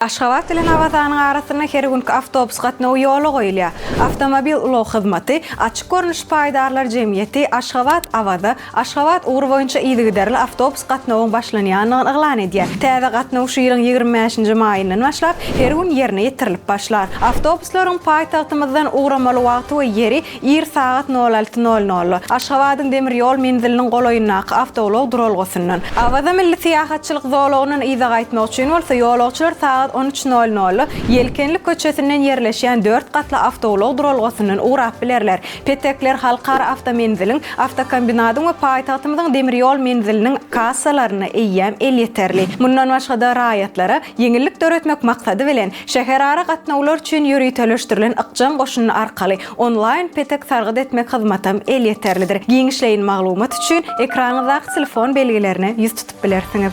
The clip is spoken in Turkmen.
Aşgabat ile Navazanın arasında her günkü avtobus qatnağı yolu qoyulya. Avtomobil ulaq xizmeti, açık görünüş paydarlar cemiyeti Aşgabat avada, Aşgabat uğur boyunca iyiligiderli avtobus qatnağının başlanyanlığını ıqlan ediyya. Täze qatnağı şu yılın 25. mayından başlap, her gün yerine yetirilip başlar. Avtobusların paytahtımızdan uğramalı vaqtı ve yeri 20 saat 06:00. Aşgabatın demir yol menzilinin qoloyunnaqı avtolog durolğusundan. Avada milli siyahatçılık zoluğunun iza qaytmaq üçün olsa yologçular saat 13:00 Yelkenli köçesinden yerleşen 4 qatlı avtolog durolğusundan uğrap bilerler. Petekler halkara avtomenzilin, avtokombinatın ve paytahtımızın demir yol menzilinin kassalarını eyyem el yeterli. Bundan başga da raýatlara yeňillik döretmek maksadı bilen şäherara gatnawlar üçin ýürüýteleşdirilen ykjam goşuny arkaly online petek sargyd etmek hyzmatam el yeterlidir. Giňişleýin maglumat üçin ekranyňyzdaky telefon belgilerine ýüz tutup bilersiňiz.